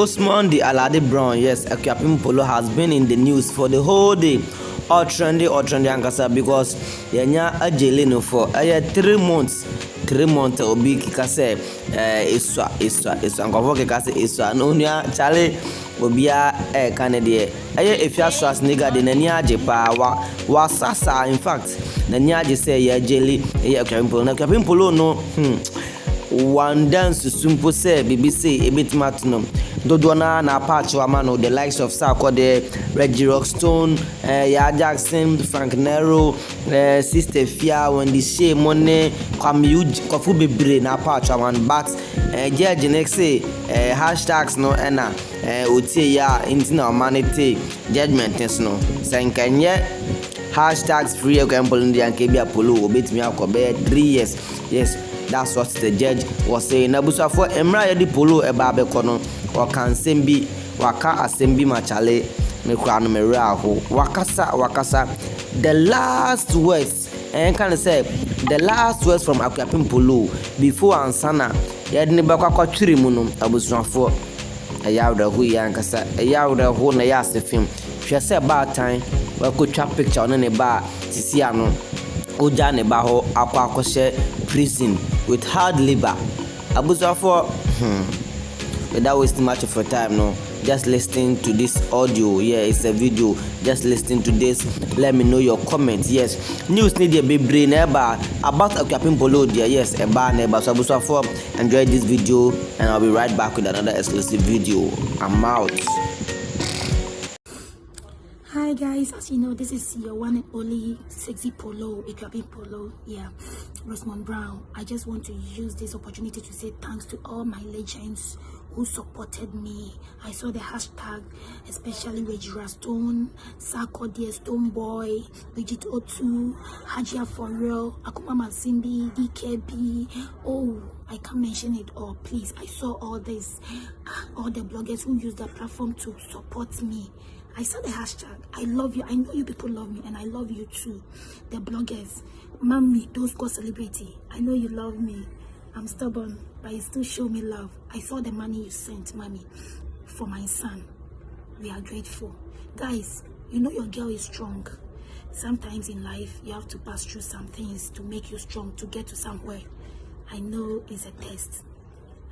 Rosemond the Alade Brown, yes, Akuapem Poloo has been in the news for the whole day. All trendy ankasa because yenya ajele no for 3 months. 3 months obi kika say eswa nkofo kika say eswa no nua chale obia kanede efia so as nigga de nani age pa wa sasa. In fact nani age say ya jeli Akuapem Poloo na Akuapem Poloo no one dance simple say BBC ebitima no dodo na patch wa man the likes of Sako the Reggie Rockstone, Ya Jackson, Frank Nero, Sister Fia when the share money come huge kofu bebre na patch wa man but George next say hashtags no ena otie ya intina humanity judgment no senkanye hashtags free Akuapem Poloo and Kebia Poloo obetimi akobe 3 years. Yes, that's what the judge was saying. Nabusa for Emra yedi Poloo eba kono waka nsembi waka asembi machale me kwa no mera ho wakasa the last words and can say the last words from Akuapem Poloo before ansana yedi ne bakwa kwatwiri mu no abusuafo ayawda hu yankasa ayawda hu na ya sefim hwe say ba time wakotwa picture no ne ba sisi ano oja ne ba ho akwa prison with hard labor abusuafo without wasting much of your time, no, just listening to this audio. Yeah, it's a video. Just listening to this. Let me know your comments. Yes, news need a big brain about Akuapem Poloo. Yes, a bar neighbor. So enjoy this video, and I'll be right back with another exclusive video. I'm out. Hi guys, as you know, this is your one and only sexy Poloo, Akuapem Poloo. Yeah, Rosemond Brown. I just want to use this opportunity to say thanks to all my legends who supported me. I saw the hashtag, especially Reggie Rockstone, Sako the Stone Boy, Bridget O2, Hajia For Real, Akuma Mazimbi, DKB. Oh, I can't mention it all. Please, I saw all this, all the bloggers who use the platform to support me. I saw the hashtag. I love you. I know you people love me, and I love you too. The bloggers, mommy, those go celebrity. I know you love me. I'm stubborn, but you still show me love. I saw the money you sent, mommy, for my son. We are grateful. Guys, you know your girl is strong. Sometimes in life, you have to pass through some things to make you strong, to get to somewhere. I know it's a test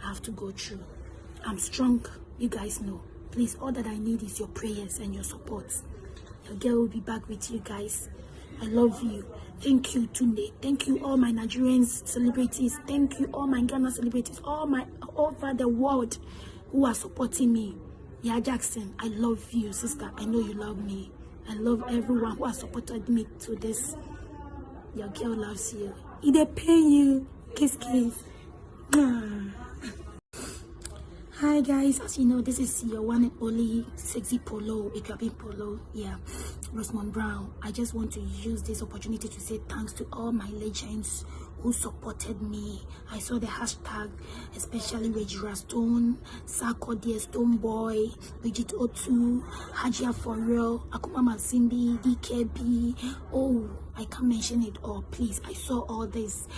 I have to go through. I'm strong. You guys know. Please, all that I need is your prayers and your support. Your girl will be back with you guys. I love you. Thank you, Tunde. Thank you, all my Nigerian celebrities. Thank you, all my Ghana celebrities. All over the world who are supporting me. Ya Jackson, I love you, sister. I know you love me. I love everyone who has supported me to this. Your girl loves you. They pay you. Kiss, kiss. Hi guys, as you know, this is your one and only sexy Poloo, Akuapem Poloo. Yeah, Rosemond Brown. I just want to use this opportunity to say thanks to all my legends who supported me. I saw the hashtag, especially Reggie Rockstone, Sako the Stone Boy, Bridget O2, Hajia For Real, Akuma Mazimbi, DKB. Oh, I can't mention it all. Please, I saw all this,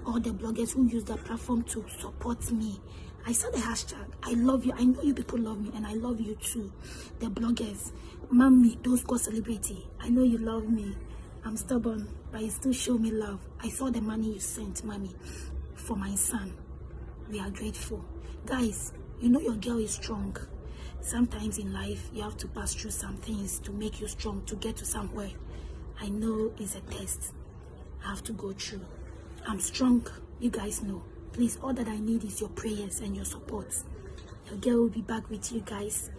all the bloggers who use the platform to support me. I saw the hashtag. I love you. I know you people love me, and I love you too. The bloggers, mommy, those go celebrity. I know you love me. I'm stubborn, but you still show me love. I saw the money you sent, mommy, for my son. We are grateful. Guys, you know your girl is strong. Sometimes in life, you have to pass through some things to make you strong, to get to somewhere. I know it's a test I have to go through. I'm strong. You guys know. Please, all that I need is your prayers and your support. Your girl will be back with you guys.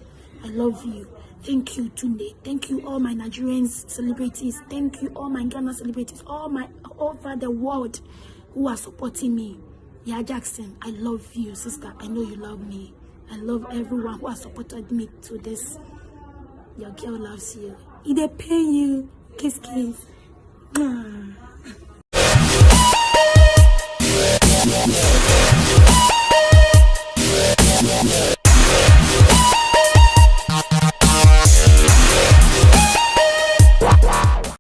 I love you. Thank you, Tunde. Thank you, all my Nigerian celebrities. Thank you, all my Ghana celebrities. All over the world who are supporting me. Ya Jackson, I love you, sister. I know you love me. I love everyone who has supported me to this. Your girl loves you. They pay you. Kiss, kiss. Yeah.